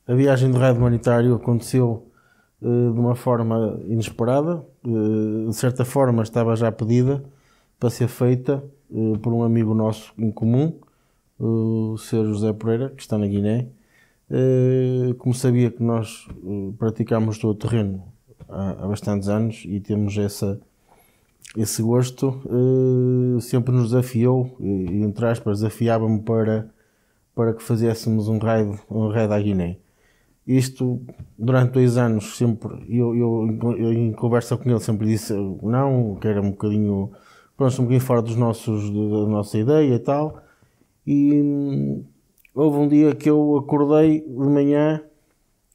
A viagem do raid humanitário aconteceu de uma forma inesperada. De certa forma estava já pedida para ser feita por um amigo nosso em comum, o Sr. José Pereira, que está na Guiné. Como sabia que nós praticámos todo o terreno há bastantes anos e temos esse gosto, sempre nos desafiou, e entre aspas, desafiava-me para que fizéssemos um raid à Guiné. Isto, durante 2 anos, sempre, eu em conversa com ele sempre disse não, que era um bocadinho fora da nossa ideia e tal. E houve um dia que eu acordei de manhã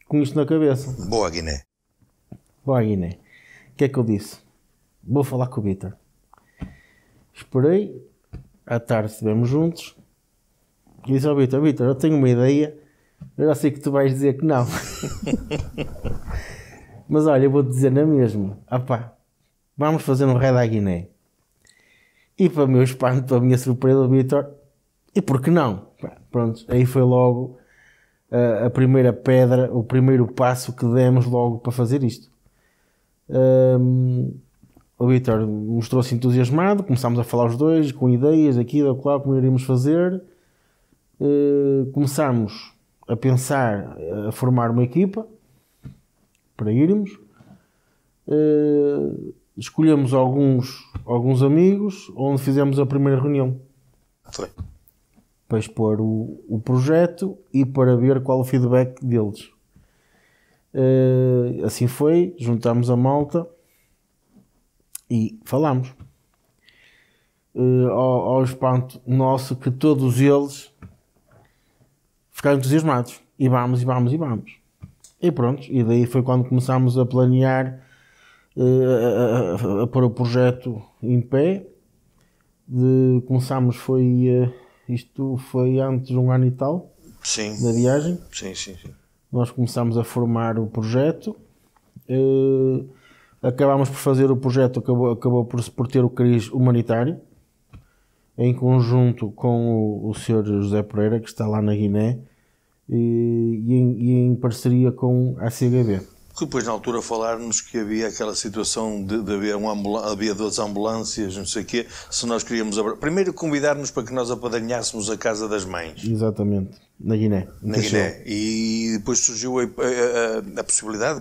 com isto na cabeça. Boa Guiné. Boa Guiné. O que é que eu disse? Vou falar com o Vítor. Esperei, à tarde estivemos juntos e disse ao Vítor, eu tenho uma ideia, eu já sei que tu vais dizer que não. Mas olha, eu vou-te dizer na mesma. Vamos fazer um raid à Guiné. E para o meu espanto, para a minha surpresa, o Vítor, e por que não? Pronto, aí foi logo a primeira pedra, o primeiro passo que demos logo para fazer isto. O Vítor mostrou-se entusiasmado, começámos a falar os dois, com ideias, aquilo, como iríamos fazer. Começámos a pensar, a formar uma equipa para irmos. Escolhemos alguns amigos, onde fizemos a primeira reunião. Foi. Para expor o projeto e para ver qual o feedback deles. Assim foi, juntámos a malta e falámos. Ao espanto nosso que todos eles ficaram entusiasmados. E vamos. E pronto, e daí foi quando começámos a planear, a pôr o projeto em pé. Isto foi antes de 1 ano e tal. Sim. Da viagem. Sim. Nós começámos a formar o projeto. Acabámos por fazer o projeto, acabou por ter o cariz humanitário, em conjunto com o Sr. José Pereira, que está lá na Guiné, e em parceria com a CGB. Que depois na altura falaram-nos que havia aquela situação de havia 2 ambulâncias, não sei o quê, se nós queríamos... Primeiro convidar-nos para que nós apadrinhássemos a Casa das Mães. Exatamente, na Guiné. Na Guiné. E depois surgiu a possibilidade,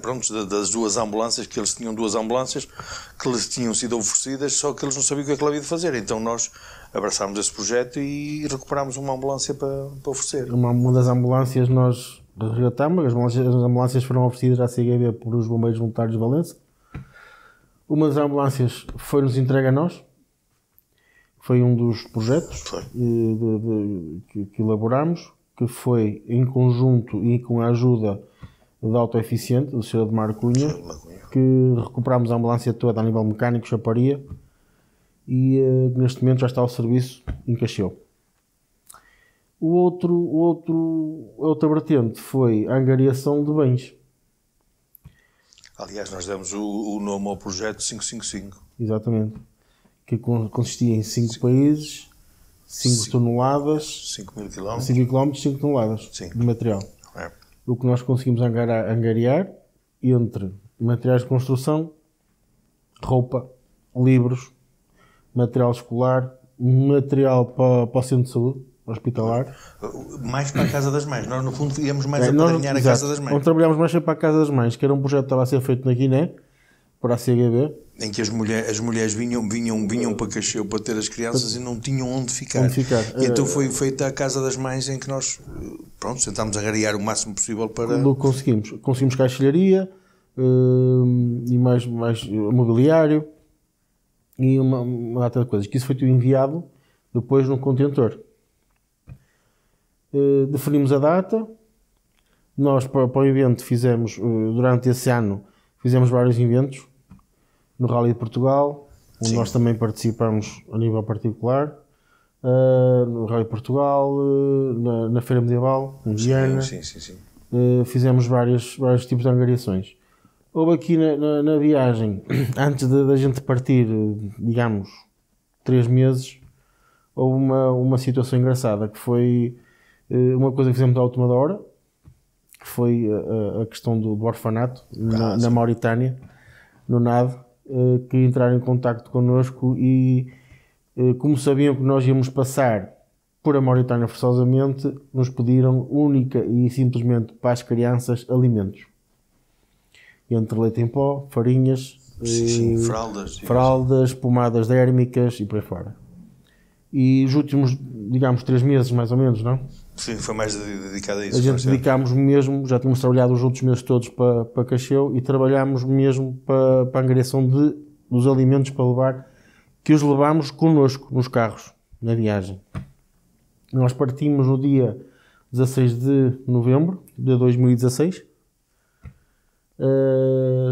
das 2 ambulâncias, que eles tinham 2 ambulâncias, que lhes tinham sido oferecidas, só que eles não sabiam o que é que ela havia de fazer. Então nós abraçámos esse projeto e recuperámos uma ambulância para oferecer. Uma das ambulâncias nós resgatámos, as ambulâncias foram oferecidas à CGB por os Bombeiros Voluntários de Valença. Uma das ambulâncias foi-nos entregue a nós, foi um dos projetos que elaborámos, que foi em conjunto e com a ajuda da Autoeficiente, do Sr. Admar Cunha, que recuperámos a ambulância toda a nível mecânico, chaparia, e neste momento já está ao serviço em Cacheu. A outra vertente foi a angariação de bens. Aliás, nós demos o nome ao projeto 555. Exatamente. Que consistia em 5 países, 5 toneladas... 5.000 quilómetros. 5 quilómetros, 5 toneladas de material. O que nós conseguimos angariar entre materiais de construção, roupa, livros, material escolar, material para o centro de saúde, hospitalar. Mais para a Casa das Mães. Nós, no fundo, íamos mais a apadrinhar a Casa das Mães. Nós trabalhámos mais para a Casa das Mães, que era um projeto que estava a ser feito na Guiné, para a CGB. Em que as mulheres vinham para Cacheu para ter as crianças e não tinham onde ficar. E então foi feita a Casa das Mães, em que nós tentámos angariar o máximo possível para... Conseguimos caixilharia e mais mobiliário e uma data de coisas. Que isso foi tudo enviado depois num contentor. Definimos a data. Nós para o evento fizemos, durante esse ano, fizemos vários eventos no Rally de Portugal, onde nós também participamos a nível particular, no Rally de Portugal, na Feira Medieval, em Viana. Sim. Fizemos vários tipos de angariações. Houve aqui na viagem, antes da gente partir, digamos, 3 meses, houve uma situação engraçada, que foi uma coisa que fizemos à última hora, que foi a questão do orfanato na Mauritânia, no NAD, que entraram em contacto connosco e, como sabiam que nós íamos passar por a Mauritânia forçosamente, nos pediram única e simplesmente para as crianças alimentos. Entre leite em pó, farinhas, fraldas, pomadas dérmicas e por aí fora. E os últimos, digamos, 3 meses mais ou menos, não? Sim, foi mais dedicado a isso. A gente dedicámos mesmo, já tínhamos trabalhado os outros meses todos para Cacheu e trabalhámos mesmo para a angariação dos alimentos para levar, que os levámos connosco nos carros, na viagem. Nós partimos no dia 16 de novembro de 2016.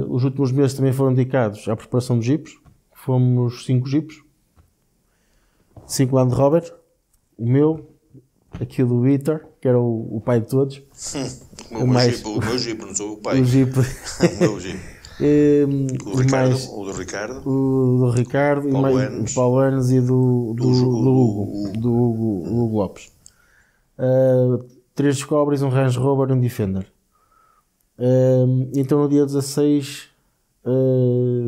Os últimos meses também foram dedicados à preparação dos jipes. Fomos 5 jipes. 5 Land Rover. O meu, aqui do Vitor, que era o pai de todos. O meu jipe, não sou o pai. O jipe. O meu jipe. O do Ricardo, do Paulo Enes e do Hugo Lopes. 3 Discoveries, um Range Rover e um Defender. Então no dia 16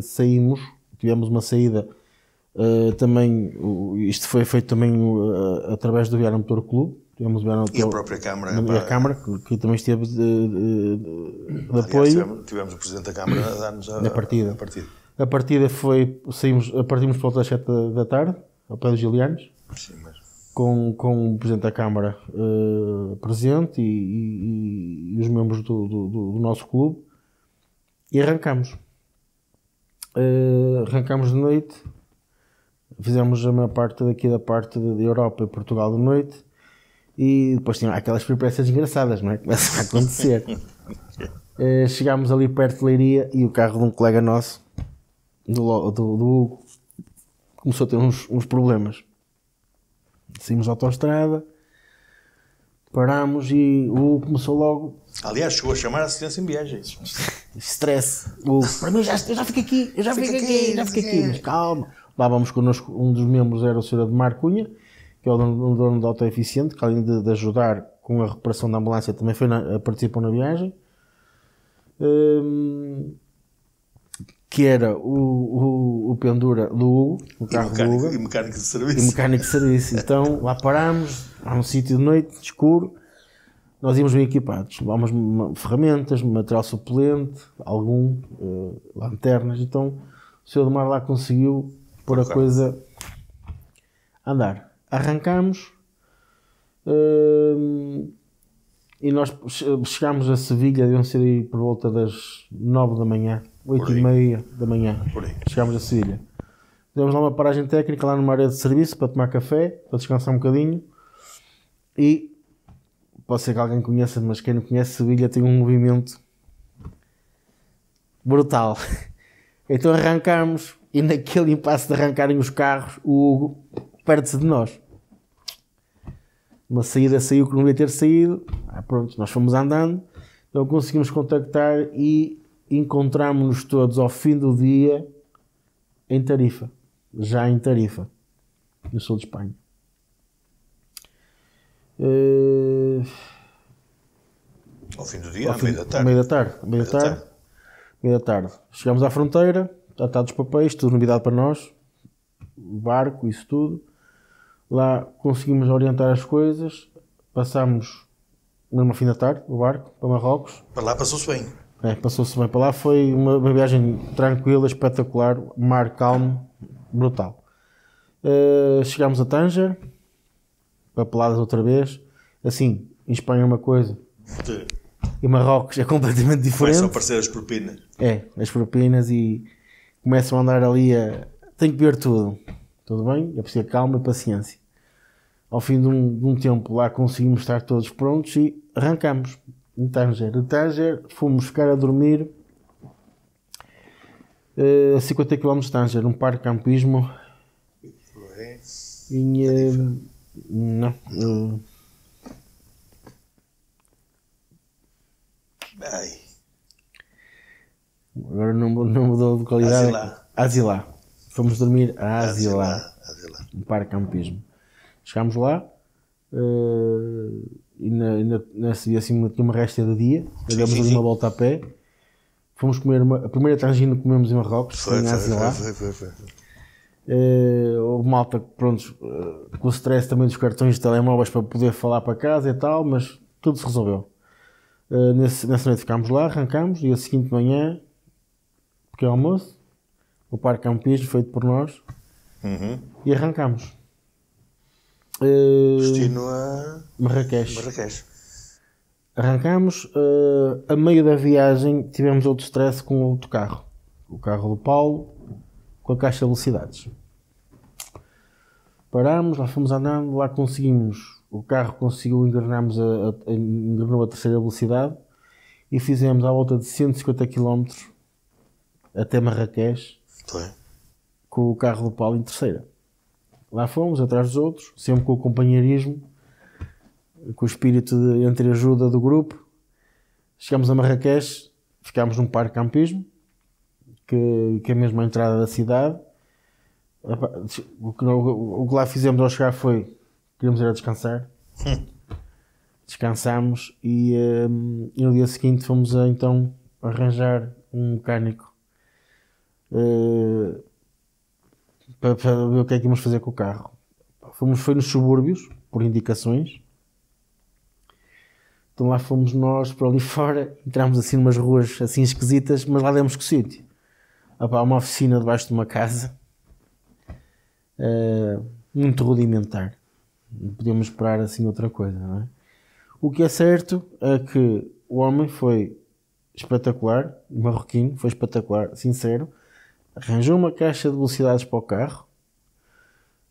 saímos, tivemos uma saída também, isto foi feito também através do Viário Motor Clube. E a própria Câmara. E a Câmara, que também esteve de apoio. Tivemos o Presidente da Câmara a dar-nos a partida. A partida partimos por volta das 7 da tarde, ao pé dos Gilianos. Sim, mas... com o Presidente da Câmara presente e os membros do nosso clube. E arrancámos. Arrancámos de noite. Fizemos a maior parte daqui da parte da Europa e Portugal de noite. E depois tinha aquelas peripécias engraçadas, não é? Começa a acontecer. Chegámos ali perto de Leiria e o carro de um colega nosso, do Hugo, começou a ter uns problemas. Saímos da autoestrada, parámos e o Hugo começou logo. Aliás, chegou a chamar a assistência em viagem. Stress. O Hugo, para mim, eu já fico aqui, mas calma. Lá vamos connosco, um dos membros era o Sr. Ademar Cunha, que é o dono da Auto Eficiente, que além de ajudar com a recuperação da ambulância também participou na viagem, que era o pendura do Hugo, o carro do Hugo, e mecânico de serviço. Então lá parámos, a um sítio de noite, escuro, nós íamos bem equipados, levámos ferramentas, material suplente, lanternas. Então o Sr. Ademar lá conseguiu pôr a coisa a andar. Arrancámos e nós chegámos a Sevilha, deviam ser aí por volta das 9 da manhã, 8h30 da manhã. Chegámos a Sevilha. Fizemos lá uma paragem técnica, lá numa área de serviço, para tomar café, para descansar um bocadinho. E pode ser que alguém conheça, mas quem não conhece, Sevilha tem um movimento brutal. Então arrancámos e naquele impasse de arrancarem os carros, o Hugo perde-se de nós. Uma saída saiu que não devia ter saído. Pronto, nós fomos andando. Então conseguimos contactar e encontramos-nos todos ao fim do dia em Tarifa. Já em Tarifa, no sul de Espanha. Ao fim do dia, à meia da tarde. Chegámos à fronteira, tratados os papéis, tudo novidade para nós. O barco, isso tudo. Lá conseguimos orientar as coisas. Passámos numa fim da tarde, o barco, para Marrocos. Para lá passou-se bem. Passou-se bem. Para lá foi uma viagem tranquila, espetacular, mar calmo, brutal. Chegámos a Tanger, papeladas outra vez. Assim, em Espanha é uma coisa. Sim. E Marrocos é completamente diferente. Começam a aparecer as propinas. As propinas e começam a andar ali tem que ver tudo. Tudo bem? É preciso calma e paciência. Ao fim de um tempo lá conseguimos estar todos prontos e arrancamos em Tanger. De Tanger fomos ficar a dormir a 50 km de Tanger, num parque de campismo. Agora não mudou de qualidade. Asilá. Fomos dormir a Asilá. Um parque de campismo. Chegámos lá, Nesse dia assim tinha uma resta de dia, demos ali uma volta a pé, fomos comer a primeira tangina que comemos em Marrocos, Foi. Houve malta, pronto, com o stress também dos cartões de telemóveis para poder falar para casa e tal, mas tudo se resolveu. Nessa noite ficámos lá, arrancámos, dia seguinte de manhã, pequeno almoço, o parque campismo feito por nós, e arrancámos. Destino a Marrakech. Arrancámos, a meio da viagem tivemos outro stress com outro carro. O carro do Paulo, com a caixa de velocidades. Parámos, lá fomos andando, lá conseguimos, o carro conseguiu, engrenou a terceira velocidade e fizemos à volta de 150 km até Marrakech com o carro do Paulo em terceira. Lá fomos, atrás dos outros, sempre com o companheirismo, com o espírito de entreajuda do grupo. Chegamos a Marrakech, ficámos num parque campismo, que é mesmo a entrada da cidade. O que lá fizemos ao chegar foi, queríamos ir a descansar. Descansámos e no dia seguinte fomos então arranjar um mecânico para ver o que é que íamos fazer com o carro. Foi nos subúrbios, por indicações. Então lá fomos nós para ali fora, entramos assim numas ruas assim esquisitas, mas lá demos com o sítio. Uma oficina debaixo de uma casa, muito rudimentar. Não podíamos esperar assim outra coisa, não é? O que é certo é que o homem foi espetacular, o marroquino foi espetacular, sincero. Arranjou uma caixa de velocidades para o carro.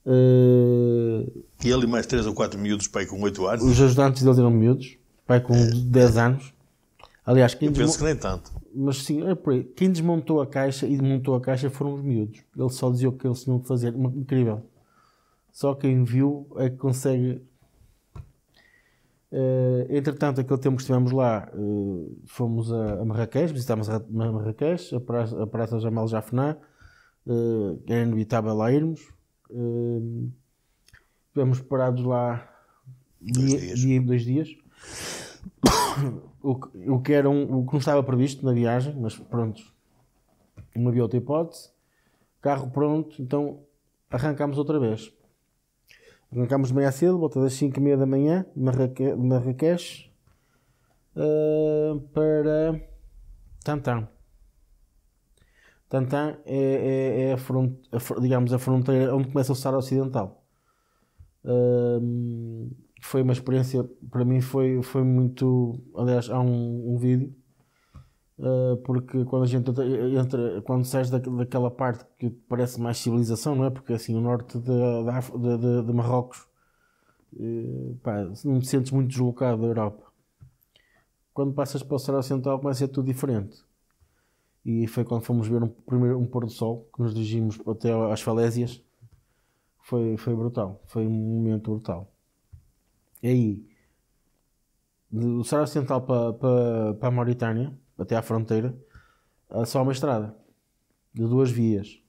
E ele e mais 3 ou 4 miúdos, pai, com 8 anos. Os ajudantes deles eram miúdos, pai com 10 anos. Aliás, eu penso que nem tanto. Mas sim, é por aí. Quem desmontou a caixa e montou a caixa foram os miúdos. Ele só dizia o que eles tinham que fazer. Incrível. Só quem viu é que consegue. Entretanto, aquele tempo que estivemos lá, fomos a Marrakech, visitámos a Marrakech, a Praça Jamal Jafna, era inevitável lá irmos. Estivemos parados lá 2 dias. O que não estava previsto na viagem, mas pronto, não havia outra hipótese. Carro pronto, então arrancámos outra vez. Arrancámos de manhã cedo, volta das 5h30 da manhã, de Marrakech, para Tantan. Tantan é digamos, a fronteira onde começa o Saara Ocidental. Foi uma experiência, para mim foi muito. Aliás, há um vídeo, porque quando a gente entra, quando sais daquela parte que parece mais civilização, não é? Porque assim, o norte de Marrocos, não te sentes muito deslocado da Europa. Quando passas para o Saara Ocidental, começa a ser tudo diferente. E foi quando fomos ver um pôr do sol, que nos dirigimos até às falésias. Foi brutal, foi um momento brutal. E aí, do Saara Ocidental para a Mauritânia, até à fronteira, há só uma estrada de 2 vias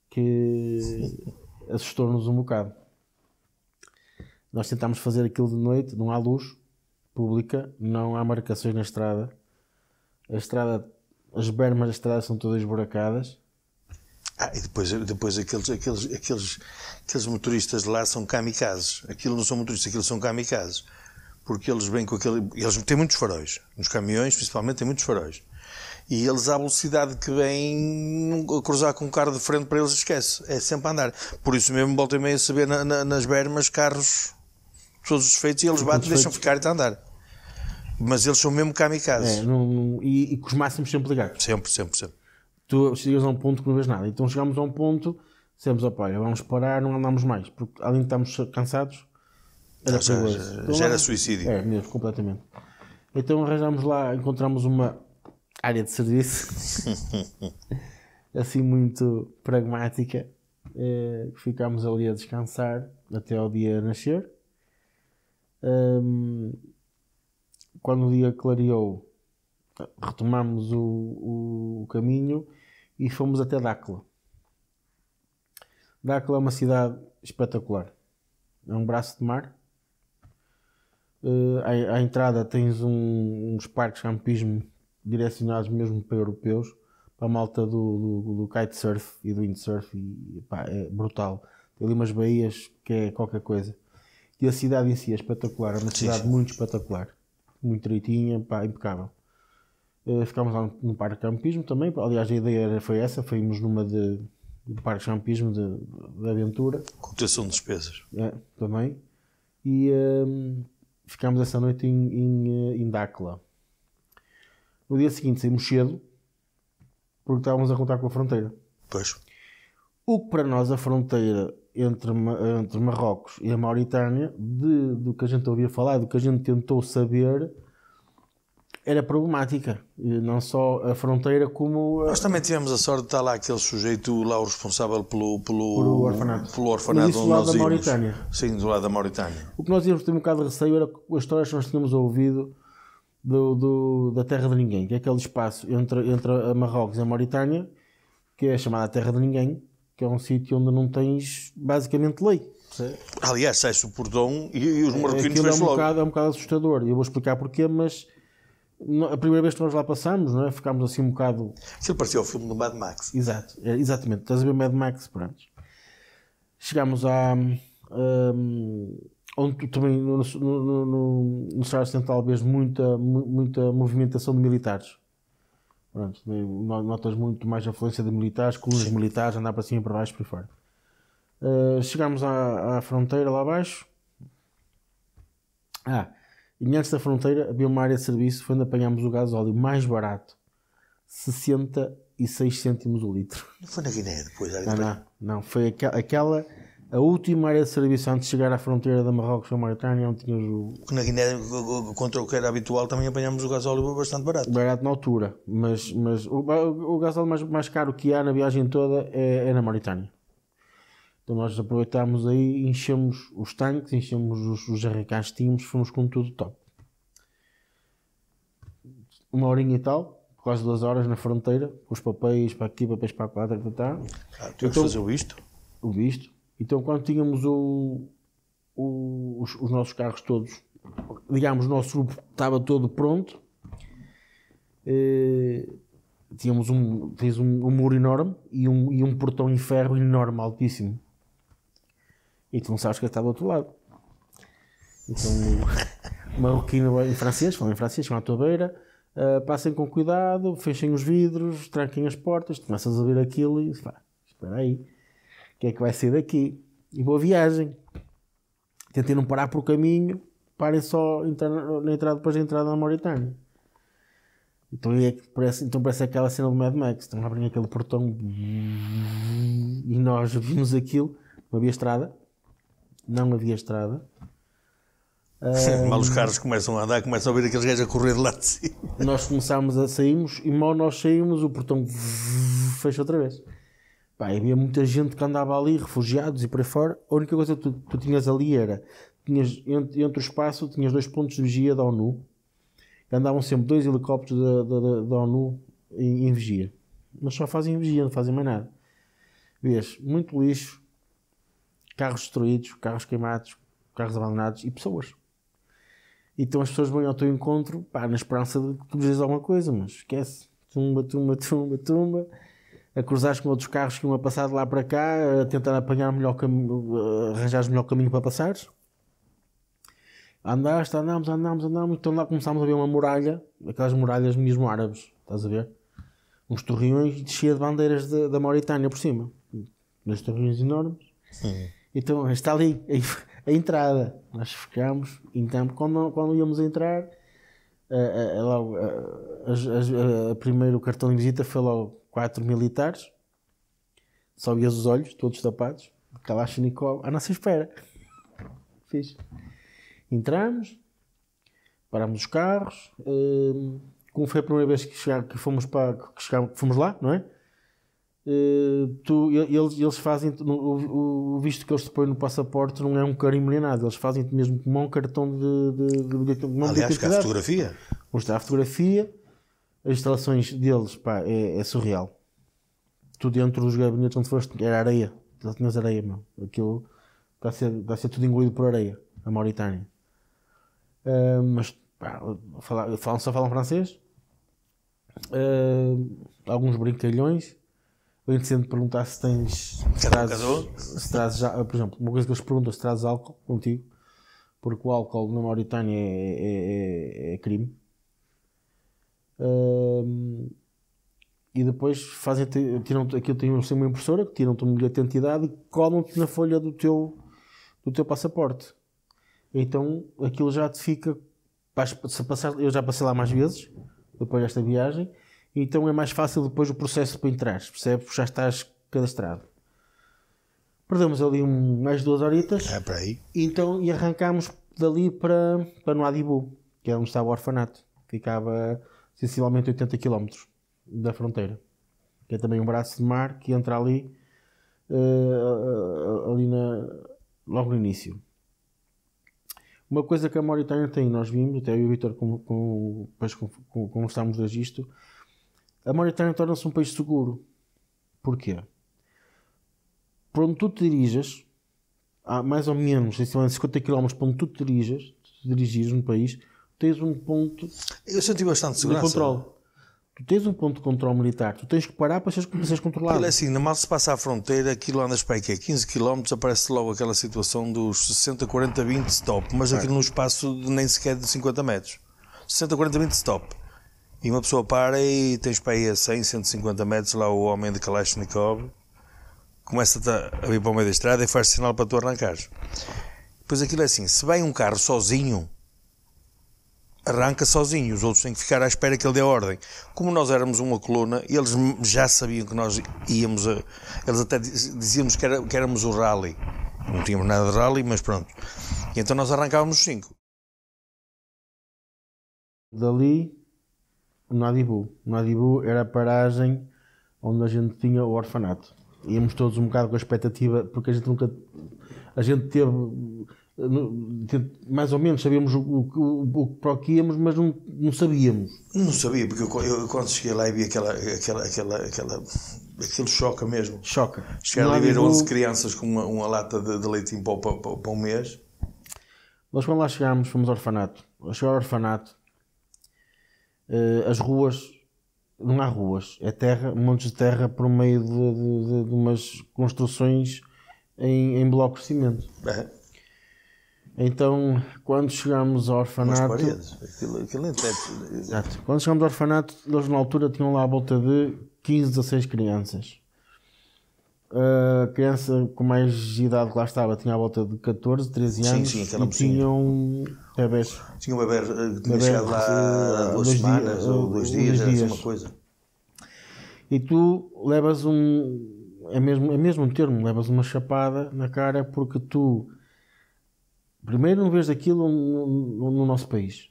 que assustou-nos um bocado. Nós tentámos fazer aquilo de noite, não há luz pública, não há marcações na estrada. As bermas da estrada são todas esburacadas. E depois aqueles motoristas de lá são kamikazes. Aquilo não são motoristas, aquilo são kamikazes. Porque eles vêm com aquele. Eles têm muitos faróis. Nos caminhões, principalmente, têm muitos faróis. E eles, à velocidade que vêm, cruzar com um carro de frente para eles, esquece. É sempre a andar. Por isso mesmo, volta e meia a saber nas bermas, carros, todos os defeitos, e eles batem, deixam ficar e está a andar. Mas eles são mesmo kamikazes. E com os máximos sempre ligados. Sempre. Tu chegas a um ponto que não vês nada. Então chegámos a um ponto, dissemos, olha, vamos parar, não andamos mais. Porque além de estarmos cansados, era perigoso. Já era suicídio. Mesmo, completamente. Então arranjámos lá, encontramos uma área de serviço, assim muito pragmática. Ficámos ali a descansar até ao dia nascer. Quando o dia clareou, retomámos o caminho e fomos até Dakhla. Dakhla é uma cidade espetacular. É um braço de mar, À entrada tens uns parques de campismo direcionados mesmo para europeus, para a malta do kitesurf e do windsurf, e pá, é brutal. Tem ali umas baías que é qualquer coisa. E a cidade em si é espetacular, é uma cidade muito espetacular, muito direitinha, pá, impecável. Ficámos lá no parque de campismo também, aliás a ideia foi essa, fomos numa de parque de campismo de aventura. Contenção de despesas. Também. E ficámos essa noite em Dáquila. No dia seguinte saímos cedo, porque estávamos a contar com a fronteira. Pois. O que para nós a fronteira entre Marrocos e a Mauritânia, do que a gente ouvia falar, do que a gente tentou saber, era problemática. E não só a fronteira como... Nós também tivemos a sorte de estar lá aquele sujeito lá, o responsável pelo orfanato. Mas isso onde do lado nós da íamos. Mauritânia. Sim, do lado da Mauritânia. O que nós íamos ter um bocado de receio era as histórias que nós tínhamos ouvido da Terra de Ninguém, que é aquele espaço entre a Marrocos e a Mauritânia, que é chamada Terra de Ninguém, que é um sítio onde não tens basicamente lei. Aliás, sai-se o portão e os marroquinos fecham logo. É um bocado assustador. Eu vou explicar porquê, mas a primeira vez que nós lá passamos, não é? Ficámos assim um bocado... Aquilo parecia o filme do Mad Max. Exato, exatamente. Estás a ver Mad Max, pronto. Chegámos onde tu também no Sahara Central vês muita movimentação de militares. Pronto, notas muito mais afluência de militares, colunas militares, andar para cima e para baixo, por aí fora. Chegámos à fronteira lá abaixo. E antes da fronteira havia uma área de serviço, foi onde apanhámos o gasóleo mais barato, 66 cêntimos o litro. Não foi na Guiné depois? Não, foi aquela a última área de serviço antes de chegar à fronteira da Marrocos com a Mauritânia, onde tinhas o... Na Guiné, contra o que era habitual, também apanhámos o gasóleo bastante barato. Barato na altura, mas o gasóleo mais caro que há na viagem toda é na Mauritânia. Então nós aproveitámos aí, enchemos os tanques, enchemos os jerrycans que tínhamos, fomos com tudo top. 1 horinha e tal, quase 2 horas na fronteira, com os papéis para aqui, papéis para lá, tu então, fazer o visto? O visto. Então quando tínhamos os nossos carros todos, digamos, o nosso grupo estava todo pronto, tínhamos um muro enorme e um portão em ferro enorme, altíssimo. E tu não sabes que está do outro lado. Então o marroquino em francês, falam em francês, chegam à tua beira, passem com cuidado, fechem os vidros, tranquem as portas, tu começas a ver aquilo e pá, espera aí, o que é que vai sair daqui? E boa viagem. Tentem não parar por o caminho, parem só na entrada, depois da entrada na Mauritânia. Então parece aquela cena do Mad Max, estão a abrir aquele portão e nós vimos aquilo, não havia estrada. Mal os carros começam a andar, começam a ver aqueles gajos a correr de lá de cima. Nós saímos e mal nós saímos, o portão fecha outra vez. Pá, havia muita gente que andava ali, refugiados e por aí fora. A única coisa que tu tinhas ali era, entre o espaço, tinhas 2 pontos de vigia da ONU. Andavam sempre 2 helicópteros da ONU em vigia. Mas só fazem vigia, não fazem mais nada. Vês, muito lixo, carros destruídos, carros queimados, carros abandonados e pessoas. Então as pessoas vão ao teu encontro, pá, na esperança de que tu dizes alguma coisa, mas esquece. Tumba. A cruzares com outros carros que iam a passar de lá para cá, a tentar apanhar o melhor caminho, arranjar o melhor caminho para passares. Andámos, então lá começámos a ver uma muralha, aquelas muralhas mesmo árabes, estás a ver? Uns torreões cheios de bandeiras da Mauritânia por cima. Uns torreões enormes. Então está ali a entrada. Nós ficámos, então quando íamos entrar, primeiro o cartão de visita foi logo 4 militares, só vias os olhos, todos tapados, Kalashnikov, à nossa espera. Fiz. Entramos, parámos os carros, como foi a primeira vez que fomos lá, não é? Eles fazem o visto que eles te põem no passaporte não é um carimbo nem nada, eles fazem mesmo como um cartão de aliás, que a fotografia mostrar a fotografia, as instalações deles, pá, é surreal. Tu dentro dos gabinetes onde foste era areia, já tinhas areia, meu. Aquilo está a ser tudo engolido por areia, a Mauritânia. Mas pá, só falam francês. Alguns brincalhões. Eu intento perguntar se tens. Se trazes já, por exemplo, uma coisa que eles perguntam, se trazes álcool contigo, porque o álcool na Mauritânia é crime. E depois aquilo tem uma impressora que tiram-te um bilhete de identidade e colam-te na folha do teu passaporte. Então aquilo já te fica. Eu já passei lá mais vezes depois desta viagem, então é mais fácil depois o processo para entrar, percebes? Já estás cadastrado. Perdemos ali mais 2 horitas para aí. Então, e arrancámos dali para Nouadhibou, que é onde estava o orfanato. Ficava sensivelmente 80 km da fronteira, que é também um braço de mar que entra ali, logo no início. Uma coisa que a Mauritânia tem, nós vimos, até eu e o Vítor depois conversámos disto, a Mauritânia torna-se um país seguro. Porquê? Por onde tu te dirijas, há mais ou menos, sensivelmente 50 km para onde tu te dirigires no país, tens um ponto eu senti bastante segurança. De controle. Tu tens um ponto de controle militar, tu tens que parar para seres controlado. Aquilo é assim, mal se passa à fronteira, aquilo andas para aí que é 15 km, aparece logo aquela situação dos 60, 40, 20 stop, mas aquilo num espaço de nem sequer de 50 metros. 60, 40, 20 stop. E uma pessoa para e tens para aí a 100, 150 metros lá o homem de Kalashnikov começa-te a vir para o meio da estrada e faz sinal para tu arrancares. Depois aquilo é assim, se vai um carro sozinho, arranca sozinho, os outros têm que ficar à espera que ele dê a ordem. Como nós éramos uma coluna, eles já sabiam que nós íamos eles até dizíamos que éramos o rally. Não tínhamos nada de rally, mas pronto. E então nós arrancávamos os 5. Dali, Nouadhibou era a paragem onde a gente tinha o orfanato. Íamos todos um bocado com a expectativa, porque a gente teve mais ou menos sabíamos para o que íamos, mas não sabíamos. Não sabia, porque eu quando cheguei lá e vi aquele choca mesmo. Choca. Chegar ali e ver 11 crianças com uma lata de leite em pó para um mês. Nós quando lá chegámos, fomos ao orfanato. Ao chegar ao orfanato, as ruas, não há ruas, é terra, montes de terra por meio de umas construções em blocos de cimento. Então, quando chegámos ao orfanato... Aquilo é teto. Exato. Quando chegámos ao orfanato, eles na altura tinham lá à volta de 15, 16 crianças. A criança com mais idade que lá estava tinha à volta de 14, 13 anos. Sim, e tinham bebés. Tinha um bebê que tinha chegado lá há 2 semanas ou 2 dias, era assim uma coisa. E tu levas é mesmo um termo, levas uma chapada na cara porque tu... Primeiro não vês aquilo no nosso país,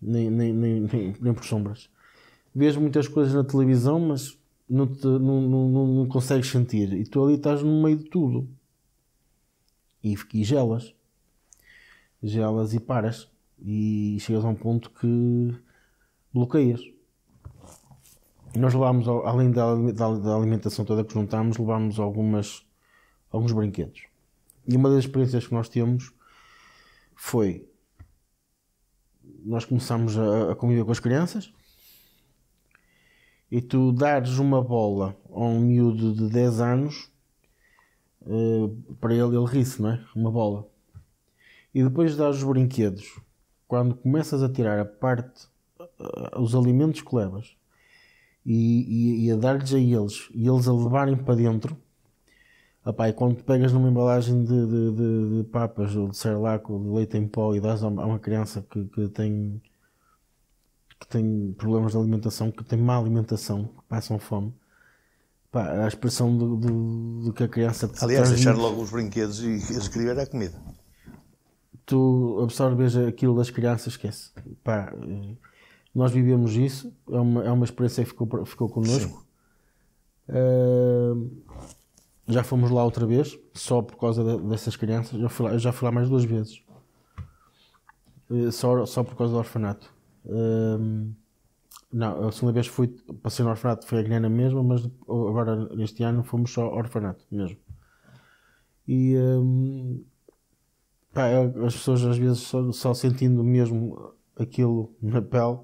nem por sombras. Vês muitas coisas na televisão, mas não consegues sentir. E tu ali estás no meio de tudo. E gelas. Gelas e paras. E chegas a um ponto que bloqueias. E nós levámos, além da alimentação toda que juntámos, levámos alguns brinquedos. E uma das experiências que nós temos foi, nós começámos a conviver com as crianças e tu dares uma bola a um miúdo de 10 anos, para ele ri-se, não é? Uma bola. E depois de dar os brinquedos, quando começas a tirar os alimentos que levas e a dar-lhes a eles e eles a levarem para dentro. E quando te pegas numa embalagem de papas ou de Cerelac ou de leite em pó e dás a uma criança que tem problemas de alimentação, que tem má alimentação, que passam fome, a expressão do que a criança... Aliás, deixar logo os brinquedos e eles queriam era a comida. Tu absorves aquilo das crianças, esquece. Nós vivemos isso, é uma experiência que ficou connosco. Já fomos lá outra vez, só por causa dessas crianças. Eu já fui lá mais 2 vezes. Só por causa do orfanato. Não, a segunda vez passei no orfanato, foi a Guiana mesmo, mas agora neste ano fomos só ao orfanato mesmo. E Pá, as pessoas às vezes só sentindo mesmo aquilo na pele,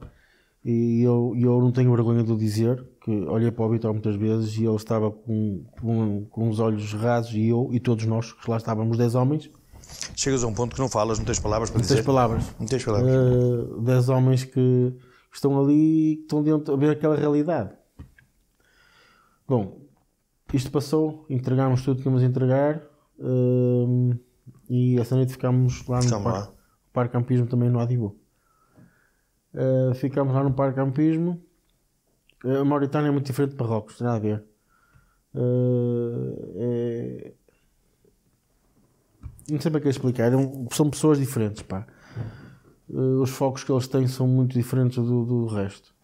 e eu não tenho vergonha de o dizer, que olhei para o Vitor muitas vezes e ele estava com os olhos rasos, e eu e todos nós, que lá estávamos 10 homens. Chegas a um ponto que não falas, não tens palavras para dizer. Não tens palavras. Não tens palavras. 10 homens que estão ali e que estão dentro a ver aquela realidade. Bom, isto passou, entregámos tudo que tínhamos a entregar, e essa noite ficámos lá no Parque Campismo, também no Adibu. Ficámos lá no Parque Campismo. A Mauritânia é muito diferente de Marrocos, tem nada a ver. Não sei para que explicar, são pessoas diferentes, pá. Os focos que eles têm são muito diferentes do resto.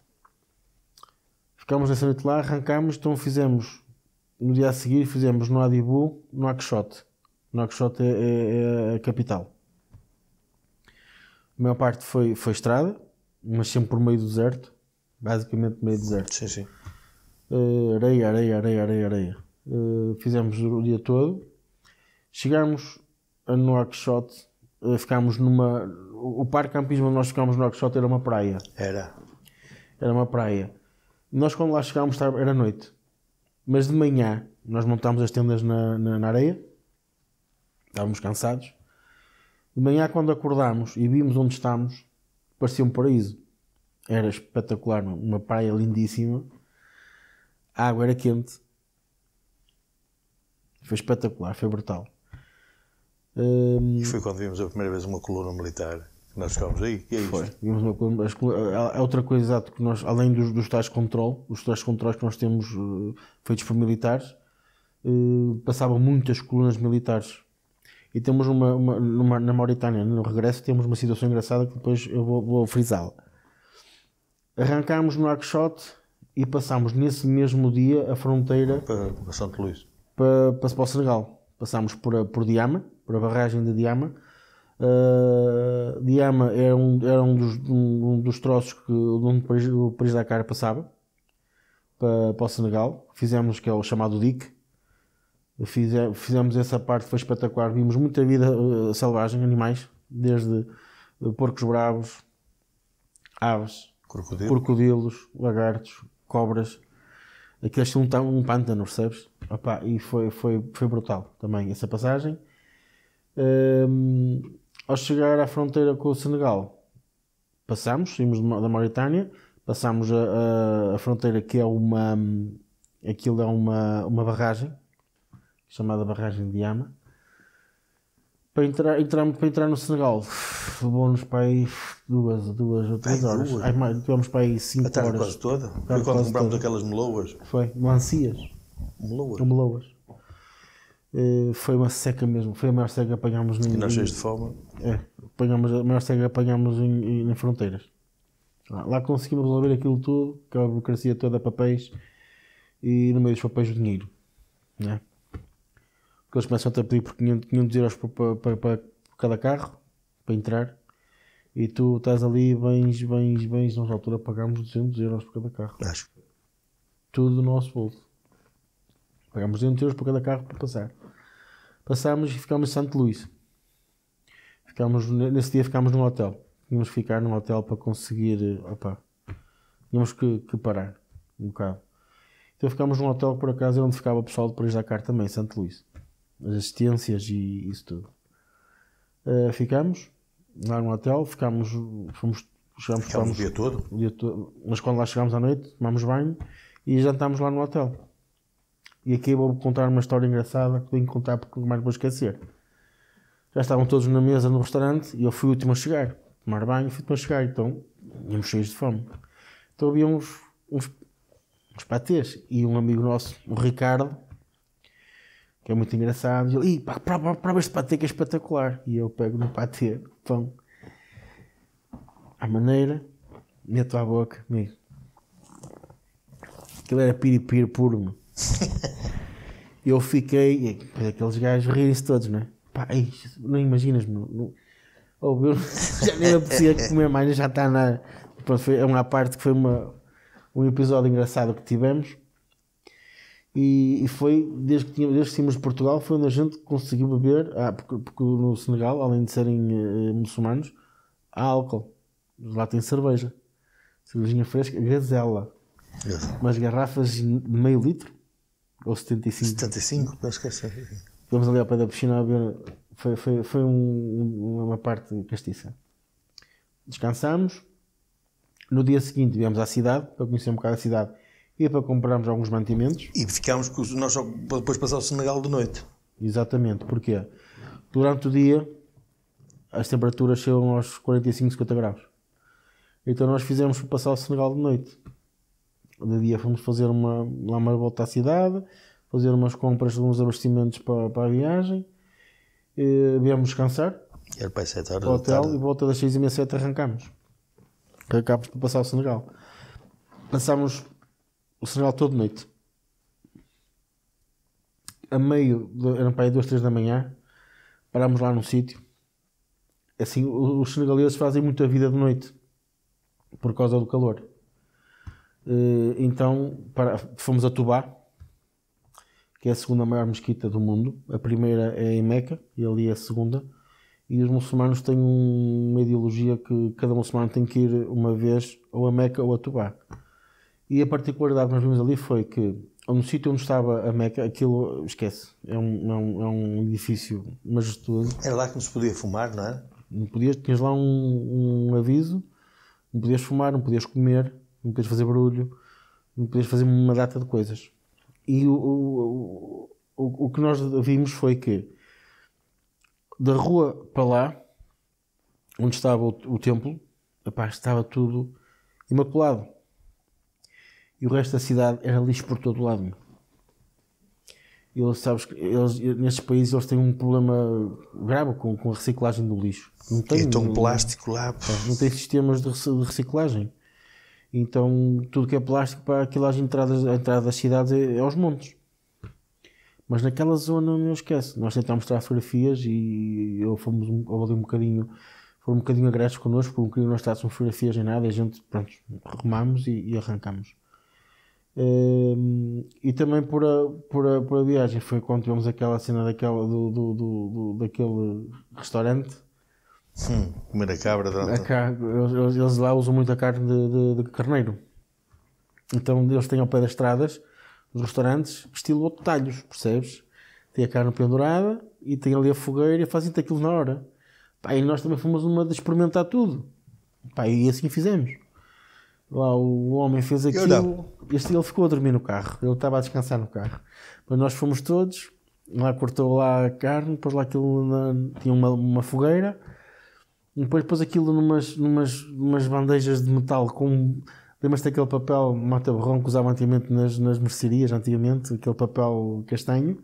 Ficámos nessa noite lá, arrancámos, então fizemos, no dia a seguir, fizemos no Adibu, no Nouakchott. Nouakchott é a capital. A maior parte foi estrada, mas sempre por meio do deserto, basicamente meio deserto. Sim, sim. Areia. Fizemos o dia todo. Chegámos a Nouakchott, ficámos o parque campismo onde nós ficámos no Nouakchott era uma praia. Era uma praia. Nós quando lá chegámos era noite. Mas de manhã nós montámos as tendas na areia. Estávamos cansados. De manhã quando acordámos e vimos onde estávamos, parecia um paraíso. Era espetacular, uma praia lindíssima. A água era quente. Foi espetacular, foi brutal. E foi quando vimos a primeira vez uma coluna militar. Nós ficámos aí. E é foi. Vimos outra coisa, exato, que nós, além dos tais controles que nós temos feitos por militares, passavam muitas colunas militares. E temos na Mauritânia, no regresso, temos uma situação engraçada que depois eu vou frisá-la. Arrancámos no Nouakchott e passámos nesse mesmo dia a fronteira para Santo Luís, para o Senegal. Passámos por Diama, por a barragem de Diama. Diama era um dos troços onde o Paris-Dakar passava para o Senegal. Fizemos, que é o chamado dique. Fizemos essa parte, foi espetacular. Vimos muita vida selvagem, animais, desde porcos bravos, aves, crocodilos, lagartos, cobras. Aqueles são um pântano, percebes? Opa, e foi brutal também essa passagem. Ao chegar à fronteira com o Senegal, saímos da Mauritânia, passámos a fronteira, que é uma barragem chamada barragem de Diama. Para entrar no Senegal, levou-nos para aí 2 ou 3 horas. Tivemos para aí 5 horas. A tarde quase toda? Foi quando comprámos aquelas meloas? Foi, melancias. Meloas. Foi uma seca mesmo, foi a maior seca que apanhámos. E nós cheios de fome? Apanhámos a maior seca que apanhámos em fronteiras. Lá conseguimos resolver aquilo tudo, aquela burocracia toda, papéis, e no meio dos papéis o dinheiro. Né? Porque eles começam a pedir por 500 euros para cada carro, para entrar, e tu estás ali, vens, nós na altura pagámos 200 euros por cada carro. Acho. Tudo do nosso bolso. Pagámos 200 euros por cada carro para passar. Passámos e ficámos em Santo Luís. Nesse dia ficámos num hotel. Tínhamos que ficar num hotel para conseguir... tínhamos que parar um bocado. Então ficámos num hotel que por acaso era onde ficava o pessoal de Paris-Dakar também, Santo Luís. As assistências e isso tudo. Ficámos lá no hotel, chegámos o dia todo? Mas quando lá chegámos à noite, tomámos banho e jantámos lá no hotel. E aqui eu vou contar uma história engraçada que tenho que contar porque mais vou esquecer. Já estavam todos na mesa no restaurante e eu fui o último a chegar. Tomar banho, fui o último a chegar, então íamos cheios de fome. Então havia uns patês e um amigo nosso, o Ricardo, que é muito engraçado, e ele, prova este patê que é espetacular. E eu pego no patê, pão, à maneira, meto à boca, amigo. Aquilo era piripiri puro, meu. Eu fiquei, aqueles gajos rirem-se todos, não é? Pá, não imaginas, meu. Já nem apetecia comer mais, já está na... Pronto, é uma parte que foi um episódio engraçado que tivemos. E foi, desde que saímos de Portugal, foi onde a gente conseguiu beber, porque no Senegal, além de serem muçulmanos, há álcool. Lá tem cerveja. Cervejinha fresca, gazela. Umas garrafas de meio litro, ou 75. 75, acho que é assim. Vamos ali ao pé da piscina a ver. Foi uma parte castiça. Descansámos. No dia seguinte viemos à cidade, para conhecer um bocado a cidade e para comprarmos alguns mantimentos. E ficámos com nós só depois passar o Senegal de noite. Exatamente, porquê? Durante o dia as temperaturas chegam aos 45, 50 graus. Então nós fizemos passar o Senegal de noite. De dia fomos fazer uma volta à cidade, fazer umas compras de uns abastecimentos para a viagem, viemos descansar. Era para 7 horas ao hotel e volta das 6h30, 7 arrancámos para passar o Senegal. Passámos o Senegal toda noite. A meio, eram para aí 2, 3 da manhã, parámos lá num sítio. Assim, os senegaleses fazem muita vida de noite por causa do calor. Então fomos a Touba, que é a segunda maior mesquita do mundo. A primeira é em Meca e ali é a segunda. E os muçulmanos têm uma ideologia que cada muçulmano tem que ir uma vez ou a Meca ou a Touba. E a particularidade que nós vimos ali foi que no sítio onde estava a Meca, aquilo, esquece, é um edifício majestoso. Era lá que não se podia fumar, não é? Não podias, tinhas lá um aviso, não podias fumar, não podias comer, não podias fazer barulho, não podias fazer uma data de coisas. E o que nós vimos foi que da rua para lá, onde estava o templo, estava tudo imaculado. E o resto da cidade era lixo por todo lado. Sabes que nestes países eles têm um problema grave com a reciclagem do lixo. Não tem, plástico lá. Não tem sistemas de reciclagem. Então tudo que é plástico para aquelas entradas, a entrada das cidades é aos montes. Mas naquela zona não esquece. Nós tentámos tirar fotografias e fomos ali um bocadinho agressos connosco, porque não estávamos fotografias em nada, e a gente, pronto, remámos e arrancámos. E também por a viagem foi quando tivemos aquela cena daquele restaurante. Comer a cabra. Eles lá usam muito a carne de carneiro. Então eles têm ao pé das estradas os restaurantes estilo talhos, percebes? Tem a carne pendurada e tem ali a fogueira e fazem-te aquilo na hora. E nós também fomos uma de experimentar tudo. E assim fizemos. Lá o homem fez aquilo, ele ficou a dormir no carro, ele estava a descansar no carro. Mas nós fomos todos, lá cortou lá a carne, depois lá aquilo tinha uma fogueira, e depois pôs aquilo numas bandejas de metal com... Lembras-te daquele papel mata-borrão que usava antigamente nas mercearias, antigamente, aquele papel castanho,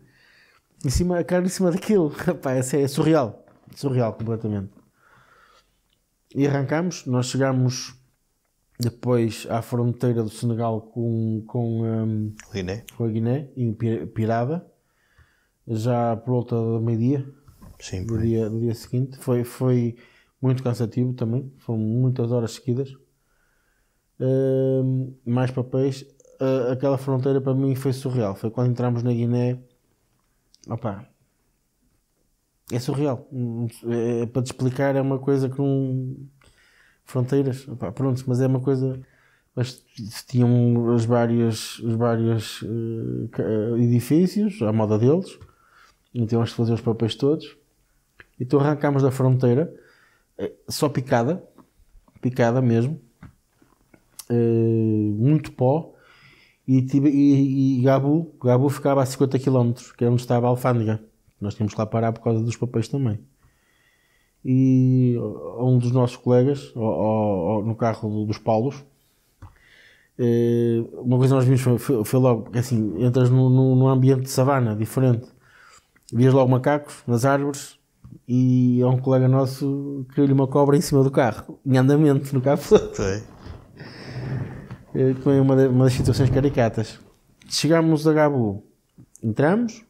a carne em cima daquilo. É surreal completamente. E arrancámos, nós chegámos depois à fronteira do Senegal com a Guiné, em Pirada, já por volta do meio-dia, do dia seguinte. Foi muito cansativo também, foram muitas horas seguidas. Mais papéis. Aquela fronteira para mim foi surreal. Foi quando entramos na Guiné. É surreal. Para te explicar, é uma coisa que não. Fronteiras, pronto, mas é uma coisa. Mas tinham os vários edifícios à moda deles, então temos que fazer os papéis todos. Então arrancámos da fronteira, só picada mesmo. Muito pó e Gabu ficava a 50 km, que é onde estava a alfândega. Nós tínhamos que lá parar por causa dos papéis também. E um dos nossos colegas, no carro dos Paulos, uma coisa que nós vimos foi logo, porque assim, entras num ambiente de savana diferente, vias logo macacos nas árvores, e há um colega nosso que caiu-lhe uma cobra em cima do carro, em andamento, no carro. Foi uma das situações caricatas. Chegámos a Gabu, entramos,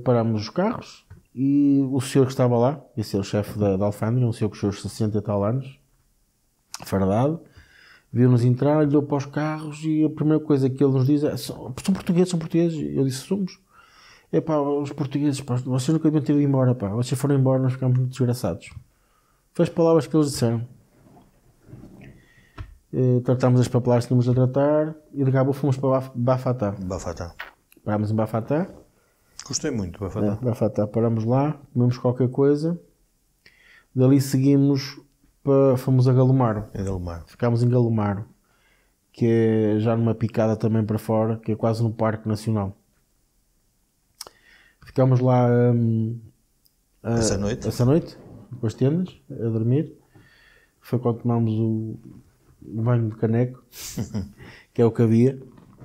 parámos os carros e o senhor que estava lá, esse é o chefe da alfândega, um senhor com os seus 60 e tal anos, fardado, viu-nos entrar, olhou para os carros e a primeira coisa que ele nos diz é: são portugueses, são portugueses. Eu disse: somos. É pá, os portugueses, pá, vocês nunca deviam ter ido embora, pá. Vocês foram embora, nós ficámos muito desgraçados. Foi as palavras que eles disseram. Tratámos as papeladas que tínhamos a tratar e de cabo fomos para Bafatá. Parámos em Bafatá. Gostei muito de Bafatá. Bafatá, parámos lá, comemos qualquer coisa. Dali seguimos, fomos a Galomaro. Ficámos em Galomaro, que é já numa picada também para fora, que é quase no Parque Nacional. Ficámos lá essa noite, com as tendas, a dormir. Foi quando tomámos o banho de caneco, que é o que havia.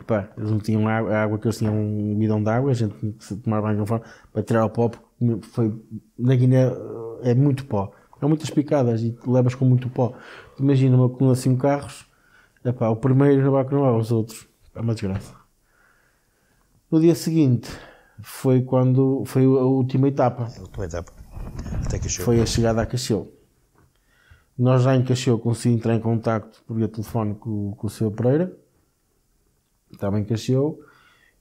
Pá, eles não tinham água, a água que eles tinham um bidão de água, a gente tinha que tomar banho fora para tirar o pó, porque foi, na Guiné é muito pó. Há muitas picadas e levas com muito pó. Imagina uma coluna de 5 carros, epá, o primeiro não vai os outros. É uma desgraça. No dia seguinte foi quando foi a última etapa. Até Cacheu. Foi a chegada a Cacheu. Nós já em Cacheu consegui entrar em contacto por via telefone com o Sr. Pereira. Estava em Cacheu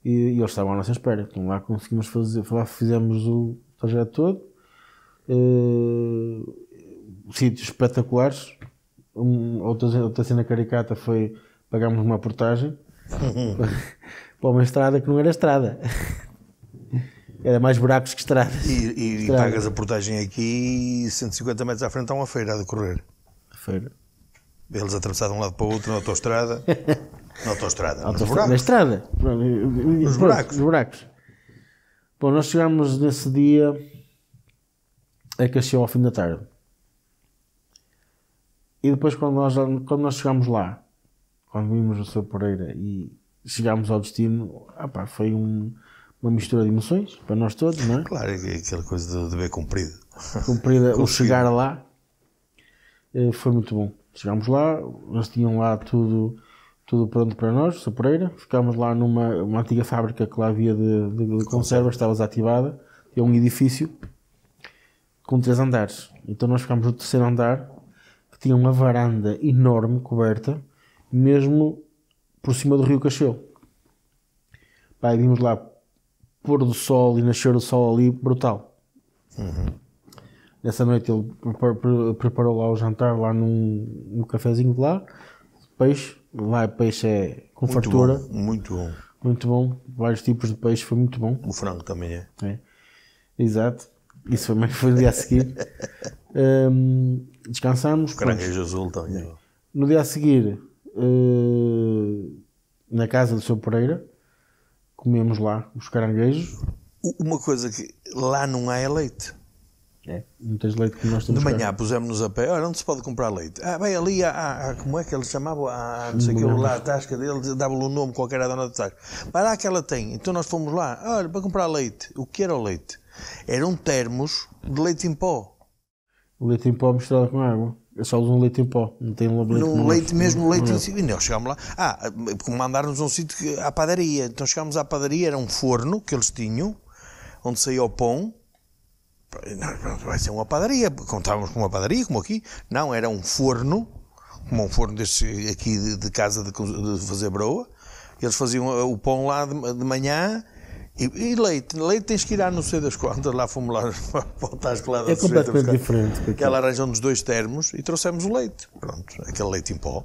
e eles estavam à nossa espera. Então lá conseguimos fazer, lá fizemos o trajeto todo. Sítios espetaculares. Outra cena caricata foi pagámos uma portagem para uma estrada que não era estrada. Era mais buracos que estrada. E pagas a portagem aqui 150 metros à frente há uma feira a decorrer. Eles atravessaram de um lado para o outro na autoestrada. Na estrada. Nos buracos. Bom, nós chegámos nesse dia a Cacheu ao fim da tarde. E depois quando nós chegámos lá, quando vimos o Sr. Pereira e chegámos ao destino, foi uma mistura de emoções para nós todos, não é? Claro, é aquela coisa de dever cumprido. O chegar lá foi muito bom. Chegámos lá, eles tinham lá tudo pronto para nós, Sr. Pereira. Ficámos lá numa antiga fábrica que lá havia de conservas, estava desativada. Tinha um edifício com 3 andares. Então nós ficámos no 3º andar, que tinha uma varanda enorme, coberta, mesmo por cima do rio Cacheu. Pá, vimos lá pôr do sol e nascer o sol ali, brutal. Nessa noite ele preparou lá o jantar, lá num cafezinho de lá. Peixe, lá peixe é com muito fartura. Muito bom. Vários tipos de peixe, foi muito bom. O frango também é. Exato. Isso foi no dia a seguir. Descansámos. Caranguejo azul também. No dia a seguir, na casa do Sr. Pereira, comemos lá os caranguejos. Uma coisa que lá não há é leite. Não tens leite que nós temos. De manhã pusemos-nos a pé. Olha, onde se pode comprar leite? Bem, ali há como é que eles chamavam? Não sei aquilo lá, a tasca deles, dava-lhe um nome qualquer à dona da tasca. Vai lá que ela tem. Então nós fomos lá, olha, para comprar leite. O que era o leite? Eram termos de leite em pó. O leite em pó misturado com água. Eu só uso um leite em pó, não tem leite mesmo leite em si. E nós chegámos lá, mandaram-nos a um sítio à padaria. Então chegámos à padaria, era um forno que eles tinham, onde saía o pão. Não, vai ser uma padaria, contávamos com uma padaria, como aqui. Não, era um forno, como um forno deste aqui de casa de fazer broa. Eles faziam o pão lá de manhã. E leite tens que ir não sei das quantas, lá fomos lá para o tasco lá da completamente diferente. Que ela arranjou-nos 2 termos e trouxemos o leite. Pronto, aquele leite em pó.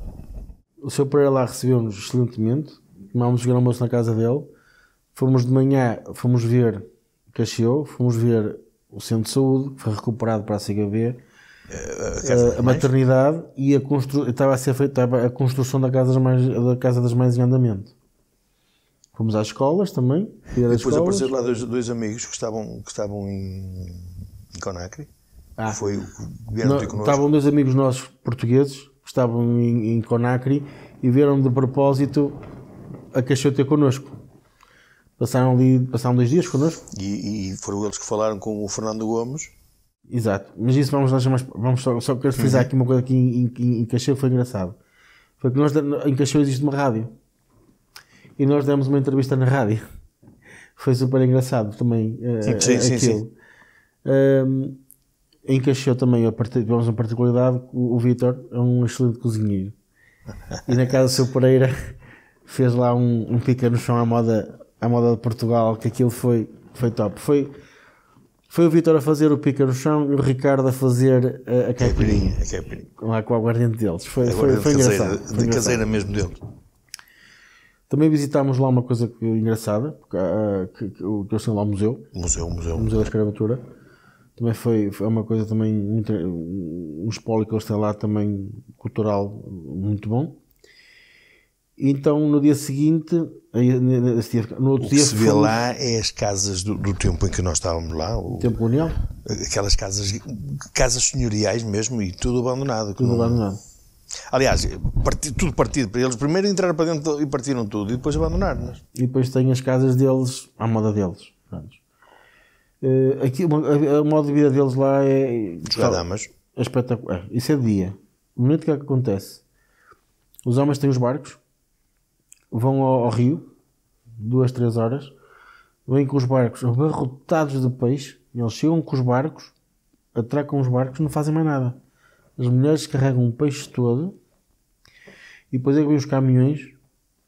O Sr. Pereira lá recebeu-nos excelentemente. Tomámos o almoço na casa dele. Fomos de manhã, fomos ver Cacheu, fomos ver o centro de saúde, que foi recuperado para a CGV, a maternidade e estava a ser feita a construção da Casa das Mães em andamento. Fomos às escolas também. E depois apareceram lá dois amigos que estavam em Conakry. Vieram ter connosco. Estavam 2 amigos nossos portugueses que estavam em Conakry e vieram de propósito a Cacheu ter connosco. Passaram 2 dias connosco. E foram eles que falaram com o Fernando Gomes. Exato. Mas isso vamos só quero frisar aqui uma coisa aqui em Cacheu foi engraçado. Foi que em Cacheu existe uma rádio. E nós demos uma entrevista na rádio. Foi super engraçado também. Sim. Em Cacheu também tivemos uma particularidade. O Vítor é um excelente cozinheiro. e na casa do seu Pereira fez lá um pica no chão à moda de Portugal, que aquilo foi top. Foi o Vítor a fazer o pica no chão e o Ricardo a fazer a caipirinha. Lá com o aguardente deles. Foi engraçado. De caseira mesmo dele. Também visitámos lá uma coisa engraçada, que eu sei lá, o museu. Museu da Escravatura. Também foi uma coisa também, um espólio que eles têm lá também, cultural, muito bom. Então, no dia seguinte, no outro dia... O que se vê lá é as casas do tempo em que nós estávamos lá. O tempo colonial. Aquelas casas senhoriais mesmo, e tudo abandonado. Abandonado. Aliás, tudo partido para eles. Primeiro entraram para dentro e partiram tudo, e depois abandonaram-nos. E depois tem as casas deles, à moda deles. Aqui, a modo de vida deles lá é... Jogar damas. É espetacular. Isso é de dia. O momento que é que acontece? Os homens têm os barcos, vão ao rio, 2, 3 horas, vêm com os barcos abarrotados de peixe, e eles chegam com os barcos, atracam os barcos, não fazem mais nada. As mulheres carregam o peixe todo, e depois é que vêm os caminhões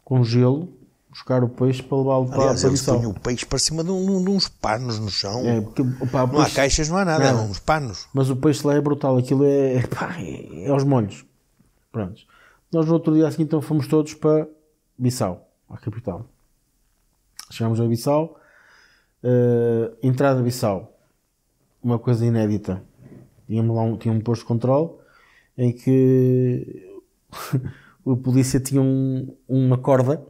com gelo buscar o peixe para levá-lo para eles Bissau. Põem o peixe para cima de uns panos no chão. Porque, não há caixas, não há nada, uns panos. Mas o peixe lá é brutal, aquilo é aos molhos. Pronto. Nós no outro dia assim, então fomos todos para Bissau, a capital. Chegámos a Bissau, entrada a Bissau, uma coisa inédita. Tínhamos lá tinha um posto de controle em que o polícia tinha uma corda,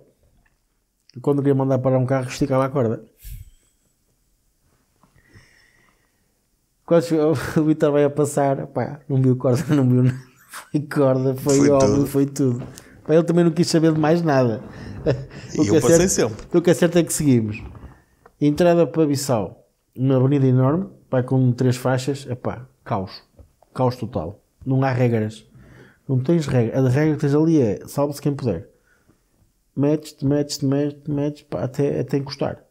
e quando queria mandar parar um carro esticava a corda. Quando o Vitor vai a passar, pá, não viu corda, não viu nada. Foi corda, foi óbvio, foi tudo. Pá, ele também não quis saber de mais nada. E eu passei sempre. O que é certo é que seguimos. Entrada para Bissau, uma avenida enorme, pá, com 3 faixas, epá, caos total. Não há regras. Não tens regra. A regra que tens ali é salve-se quem puder. Metes, pá, até encostar.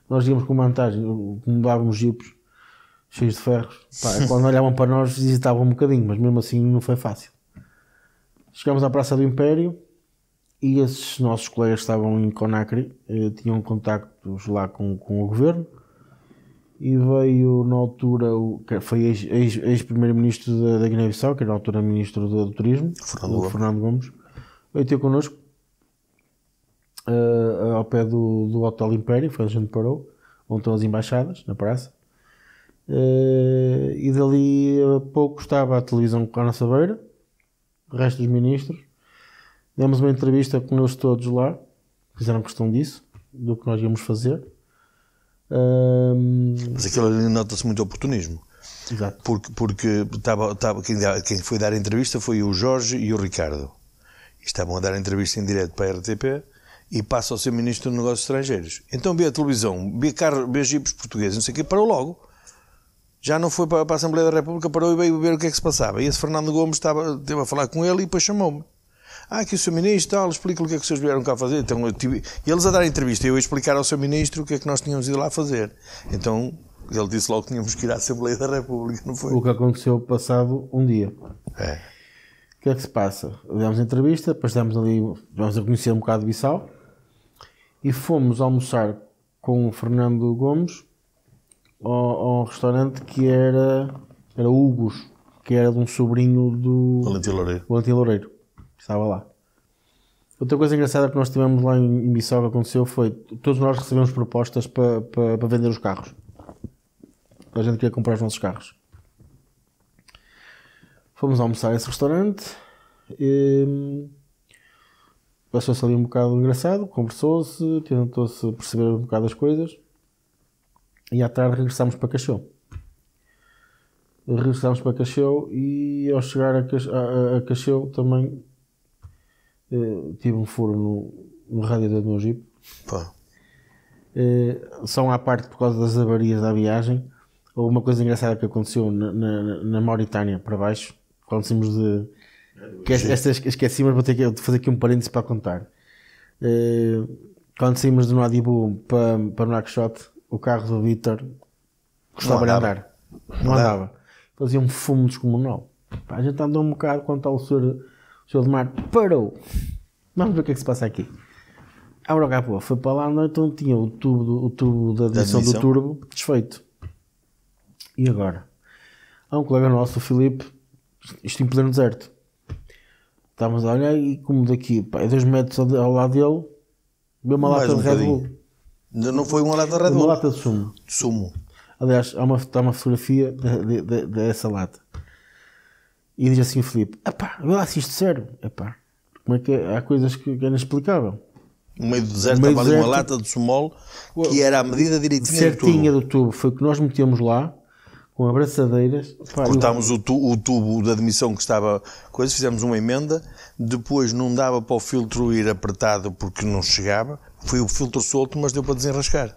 Nós íamos com uma vantagem, mudávamos jipes cheios de ferros. Pá, quando olhavam para nós hesitavam um bocadinho, mas mesmo assim não foi fácil. Chegámos à Praça do Império e esses nossos colegas que estavam em Conakry tinham contactos lá com o governo, e veio na altura foi ex-primeiro-ministro da Guiné-Bissau, que era na altura ministro do Turismo, Fernando Gomes, veio ter connosco ao pé do Hotel Império, foi onde a gente parou, onde estão as embaixadas, na praça. E dali a pouco estava a televisão com a nossa beira, o resto dos ministros. Demos uma entrevista com eles todos lá, fizeram questão disso, do que nós íamos fazer. Mas aquilo ali nota-se muito oportunismo. Exato. Porque quem foi dar a entrevista foi o Jorge e o Ricardo. E estavam a dar a entrevista em direto para a RTP e passa ao ser Ministro de Negócios Estrangeiros. Então vê a televisão, vê jipes portugueses, não sei o quê, parou logo. Já não foi para a Assembleia da República, parou e veio ver o que é que se passava. E esse Fernando Gomes esteve a falar com ele e depois chamou-me. Aqui o Sr. Ministro, tal, explica-lhe o que é que vocês vieram cá fazer. Então, e eles a dar a entrevista e eu a explicar ao Sr. Ministro o que é que nós tínhamos ido lá fazer. Então ele disse logo que tínhamos que ir à Assembleia da República, não foi? O que aconteceu passado um dia. É. O que é que se passa? Demos a entrevista, depois vamos a conhecer um bocado de Bissau e fomos almoçar com o Fernando Gomes ao restaurante que era Hugo's, que era de um sobrinho do Valentim Loureiro, que estava lá. Outra coisa engraçada que nós tivemos lá em Bissau que aconteceu foi, todos nós recebemos propostas para vender os carros. A gente queria comprar os nossos carros. Fomos almoçar a esse restaurante e passou-se ali um bocado engraçado, conversou-se, tentou-se perceber um bocado as coisas e à tarde regressámos para Cacheu. E ao chegar a Cacheu também tive um furo no radiador do meu Jeep. Só à parte por causa das avarias da viagem. Houve uma coisa engraçada que aconteceu na Mauritânia para baixo, quando saímos de... Esqueci, mas vou ter que fazer aqui um parênteses para contar. Quando saímos de Nouadhibou para Nouakchott, o carro do Vítor gostava de andar. Não andava. Fazia um fumo descomunal. A gente andou um bocado quando está o senhor O senhor Demar parou. Vamos ver o que é que se passa aqui. Abre o capô, foi para lá, então tinha o tubo da admissão do turbo desfeito. E agora? Há um colega nosso, o Filipe, isto em pleno deserto. Estávamos a olhar e como daqui, pá, 2 metros ao lado dele, veio uma lata de Red Bull. Não foi uma lata de Red Bull? Uma lata de sumo. Aliás, está uma fotografia dessa lata. E diz assim o Filipe, epá, vê lá se isto sério. Epá, como é que é? Há coisas que é inexplicável. No meio do deserto estava ali uma lata de sumol que era a medida certinha do tubo. Foi o que nós metemos lá, com abraçadeiras. Cortámos o tubo de admissão que estava coisa, fizemos uma emenda, depois não dava para o filtro ir apertado porque não chegava, foi o filtro solto, mas deu para desenrascar.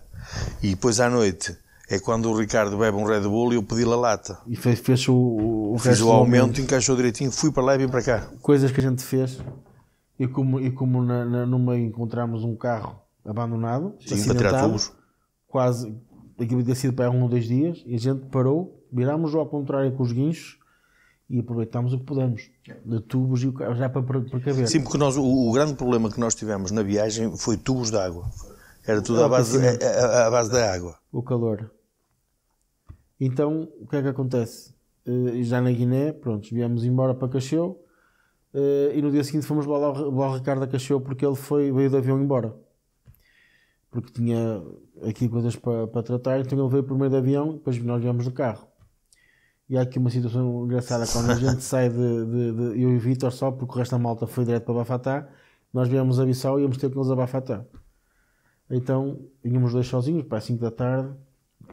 E depois à noite é quando o Ricardo bebe um Red Bull e eu pedi-lhe a lata. E fez o fiz o aumento, encaixou direitinho, fui para lá e vim para cá. Coisas que a gente fez, e como no meio encontramos um carro abandonado, sim, para tirar tubos. Quase, aquilo tinha sido para 1 ou 2 dias, e a gente parou, virámos-o ao contrário com os guinchos e aproveitámos o que pudemos, de tubos e o carro, já para caber. Sim, porque o grande problema que nós tivemos na viagem foi tubos de água. Era tudo à base da água. O calor. Então, o que é que acontece? Já na Guiné, pronto, viemos embora para Cacheu, e no dia seguinte fomos lá ao Ricardo a Cacheu porque ele veio de avião embora. Porque tinha aqui coisas para tratar, então ele veio primeiro de avião, depois nós viemos de carro. E há aqui uma situação engraçada, quando a gente sai eu e o Vítor só, porque o resto da malta foi direto para Bafatá, nós viemos a Bissau e íamos ter com eles a Bafatá. Então, vínhamos 2 sozinhos, para as 5 da tarde,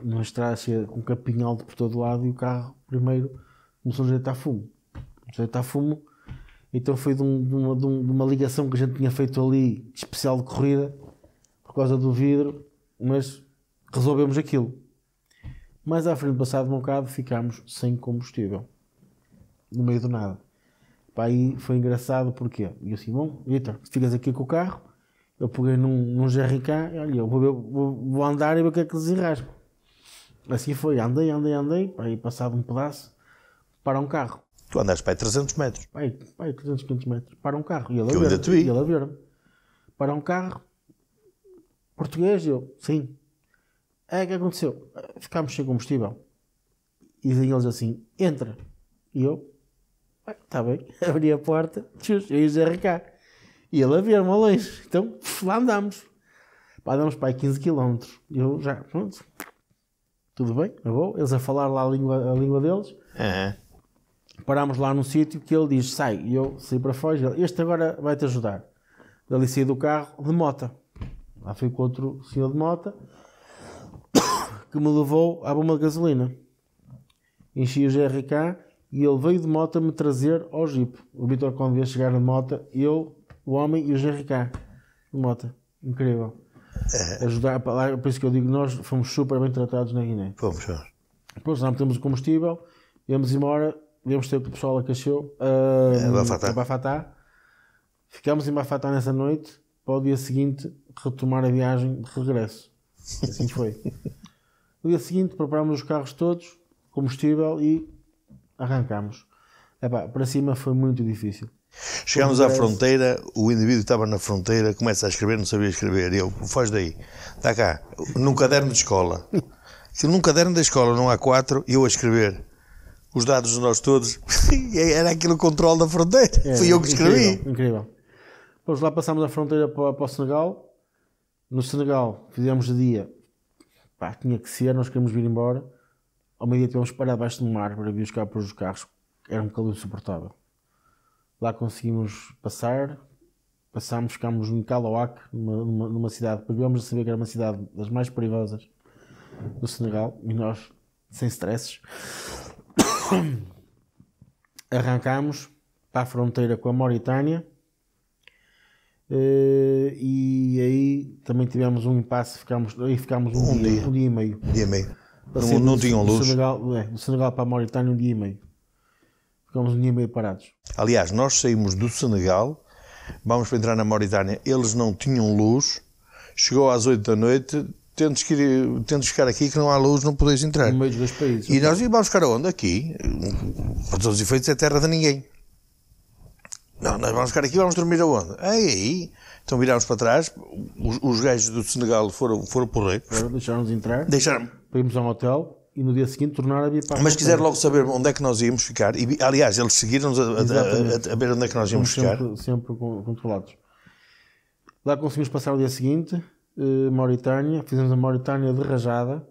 numa estrada cheia com um capinho alto por todo lado, e o carro, primeiro, começou a deitar fumo. Então foi de uma ligação que a gente tinha feito ali, especial de corrida, por causa do vidro, mas resolvemos aquilo. Mais à frente, passado um bocado, ficámos sem combustível, no meio do nada. Pá, aí foi engraçado, porquê? E eu assim, bom, Vítor, se ficas aqui com o carro, eu peguei num GRK, olha, eu vou andar e ver o que é que desenrasco. Assim foi, andei, aí passado um pedaço, para um carro. Tu andaste para aí 300 metros. Pai, 300, 500 metros, para um carro. E eu ainda te vi. Ele a ver-me. Para um carro, português, eu, sim. O que aconteceu? Ficámos sem combustível. E dizem eles assim, entra. E eu, está bem, abri a porta, eu e o GRK. E ele a ver-me ao longe. Então, lá andamos. Andamos para aí 15 km. Eu já, pronto. Tudo bem, eu vou. Eles a falar lá a língua deles. Uhum. Parámos lá num sítio que ele diz, sai. E eu saí para fora. Ele, este agora vai-te ajudar. Dali saí do carro de moto. Lá fui com outro senhor de moto que me levou à bomba de gasolina. Enchi o GRK e ele veio de moto me trazer ao Jeep. O Vítor, quando ia chegar na moto, eu, o homem e o GRK de moto. Incrível. Ajudar, por isso que eu digo, nós fomos super bem tratados na Guiné. Fomos. Depois já metemos o combustível, íamos embora, íamos ter com o pessoal a Cacheu, a Bafatá. Ficámos em Bafatá nessa noite, para o dia seguinte retomar a viagem de regresso. Assim foi. No dia seguinte preparámos os carros todos, combustível e arrancámos. Para cima foi muito difícil. Chegámos à fronteira, o indivíduo que estava na fronteira começa a escrever, não sabia escrever. Eu, foge daí, está cá, num caderno de escola. Se num caderno da escola não há 4, eu a escrever os dados de nós todos, era aquele controle da fronteira. Fui eu que escrevi. Incrível. Depois lá passámos a fronteira para o Senegal. No Senegal fizemos o dia, tinha que ser, nós queríamos vir embora. Ao meio-dia tivemos que parar abaixo do mar para vir buscar os carros, era um calor insuportável. Lá conseguimos passámos, ficámos em Calauac, numa cidade, depois viemos a saber que era uma cidade das mais perigosas do Senegal, e nós, sem stresses, arrancámos para a fronteira com a Mauritânia, e aí também tivemos um impasse, ficámos um dia e meio. Não tinham luz. Do Senegal para a Mauritânia, um dia e meio. Ficámos um dia e meio parados. Aliás, nós saímos do Senegal, vamos para entrar na Mauritânia, eles não tinham luz, chegou às 8 da noite, tentes ficar aqui que não há luz, não podes entrar. No meio dos 2 países. E nós vamos ficar aonde? Aqui. Para todos os efeitos é terra de ninguém. Não, nós vamos ficar aqui, vamos dormir aonde? Aí. Então virámos para trás, os gajos do Senegal foram porreiros. Deixaram-nos entrar, Deixaram. para irmos a um hotel e no dia seguinte tornar a vir para a Mas quiser logo saber onde é que nós íamos ficar, e aliás, eles seguiram-nos a ver onde é que nós íamos ficar. Sempre controlados. Lá conseguimos passar o dia seguinte, Mauritânia, fizemos a Mauritânia de rajada.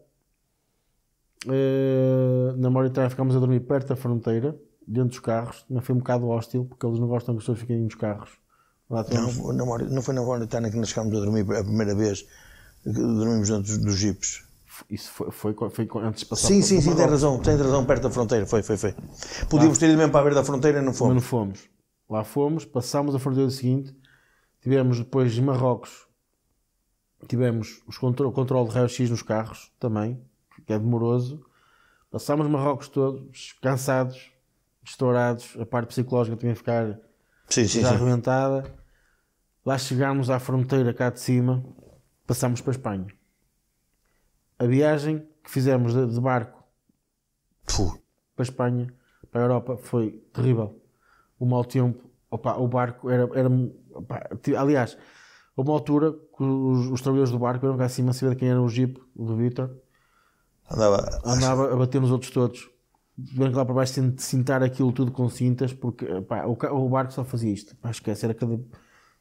Na Mauritânia ficámos a dormir perto da fronteira, dentro dos carros. Não foi um bocado hostil, porque eles não gostam que as pessoas fiquem nos carros. Lá Não foi na Mauritânia que nós ficámos a dormir a primeira vez, que dormimos dentro dos jipes. Isso foi antes de passar. Sim, tem razão, perto da fronteira, foi. Podíamos ter ido mesmo para a beira da fronteira e não fomos. Mas não fomos. Lá fomos, passámos a fronteira seguinte, tivemos depois em Marrocos, tivemos o controle de raio-x nos carros também, que é demoroso. Passámos Marrocos todos, cansados, estourados, a parte psicológica também ficar já arrebentada. Lá chegámos à fronteira cá de cima, passámos para a Espanha. A viagem que fizemos de barco para a Espanha, para a Europa, foi terrível. O mau tempo, o barco era aliás, a uma altura que os trabalhadores do barco eram cá acima a saber quem era o Jeep, o do Vítor, andava a bater nos outros todos. Vem lá para baixo cintar aquilo tudo com cintas, porque o barco só fazia isto. Esquece, era cada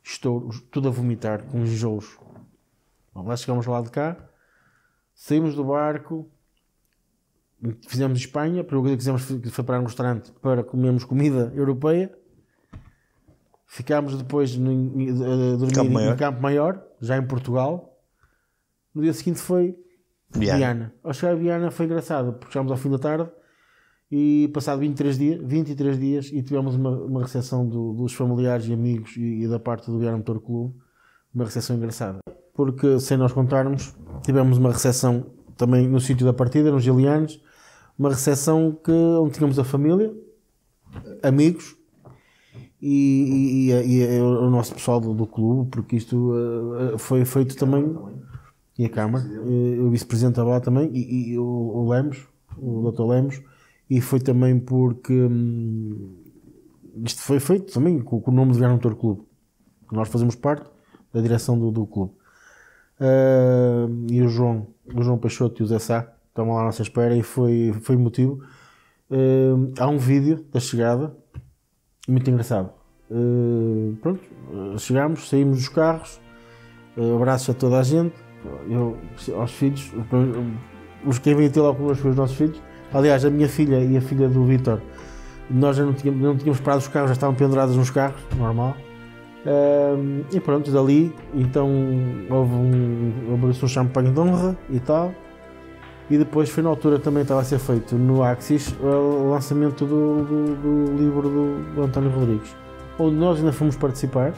estouro, tudo a vomitar, com enjoos. Lá chegámos lá de cá. Saímos do barco, fizemos Espanha, a primeira coisa que fizemos foi parar num restaurante para comermos comida europeia. Ficámos depois a dormir no Campo Maior, já em Portugal. No dia seguinte foi Viana. Ao chegar a Viana foi engraçado, porque chegámos ao fim da tarde e passado 23 dias e tivemos uma recepção dos familiares e amigos e da parte do Viana Motor Clube, uma recepção engraçada. Porque, sem nós contarmos, tivemos uma recepção também no sítio da partida, nos Gilianos, uma recepção onde tínhamos a família, amigos e o nosso pessoal do clube, porque isto foi feito também, e a Câmara, o vice-presidente estava lá também, e o Lemos, o Dr. Lemos, e foi também porque isto foi feito também com o nome do Viana Motor Clube, que nós fazemos parte da direção do clube. E o João Peixoto e o Zé Sá estavam lá à nossa espera e foi motivo. Há um vídeo da chegada muito engraçado. Chegámos, saímos dos carros, abraços a toda a gente, aos filhos, quem veio ter lá connosco foi os nossos filhos. Aliás, a minha filha e a filha do Vítor, nós já não tínhamos parado os carros, já estavam pendurados nos carros, normal. E pronto, dali então houve um champanhe de honra e tal, e depois foi na altura também estava a ser feito no Axis o lançamento do livro do António Rodrigues, onde nós ainda fomos participar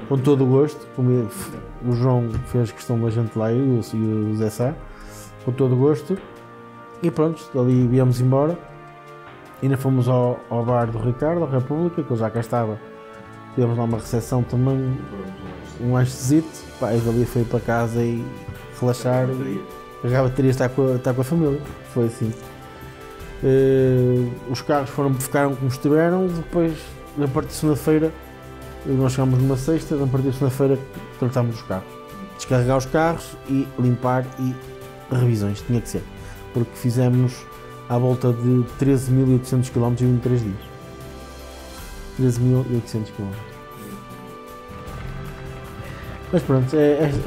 com todo o gosto. O João fez questão da gente lá e o Zé Sá, com todo o gosto, e pronto, dali viemos embora, ainda fomos ao bar do Ricardo, à República, que ele já cá estava. Tivemos lá uma recepção também, um lanchezito, e dali foi para casa e relaxar e carregar a bateria, estar com a família, foi assim. Os carros ficaram como estiveram, depois na parte de segunda-feira, nós chegámos numa sexta, na parte de segunda-feira tratámos os carros. Descarregar os carros e limpar e revisões, tinha que ser, porque fizemos à volta de 13.800 km em 23 dias. 13.800 km. Mas pronto,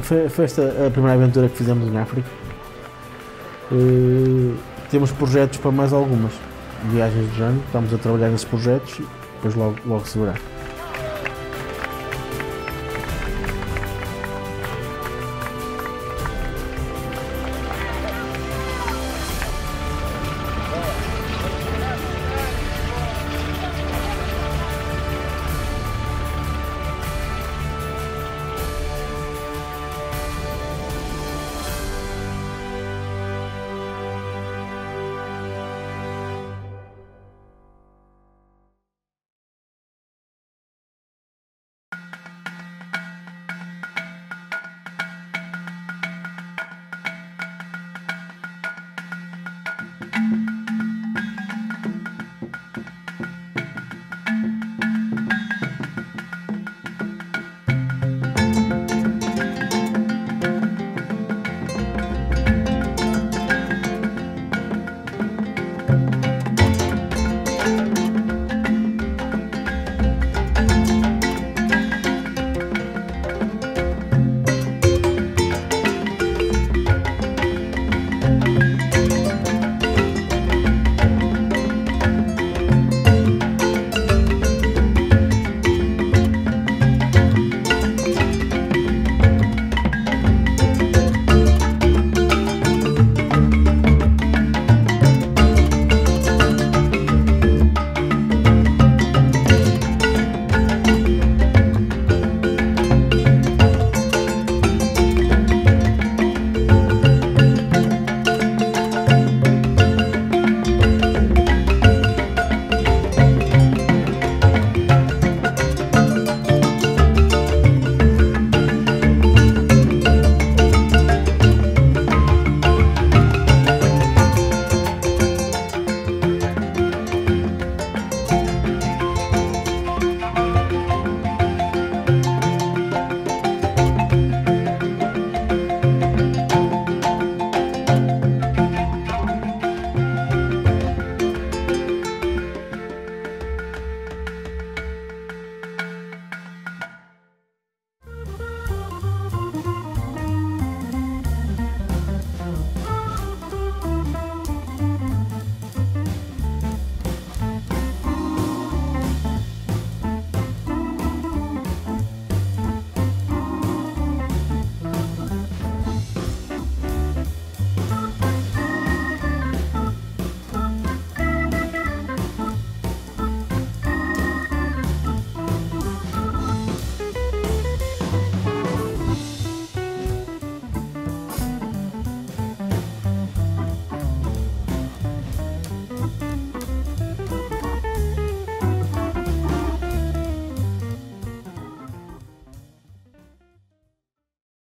foi esta a primeira aventura que fizemos em África. Temos projetos para mais algumas viagens de género, estamos a trabalhar nesses projetos e depois logo se verá.